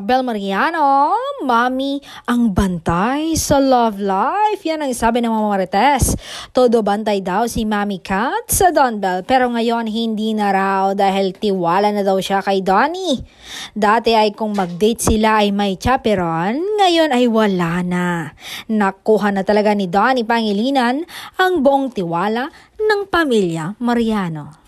Bel Mariano, mami, ang bantay sa love life. Yan ang sabi ng mga marites. Todo bantay daw si Mami Kat sa Don Bel. Pero ngayon hindi na raw dahil tiwala na daw siya kay Donnie. Dati ay kung mag-date sila ay may chaperon, ngayon ay wala na. Nakuha na talaga ni Donnie Pangilinan ang buong tiwala ng pamilya Mariano.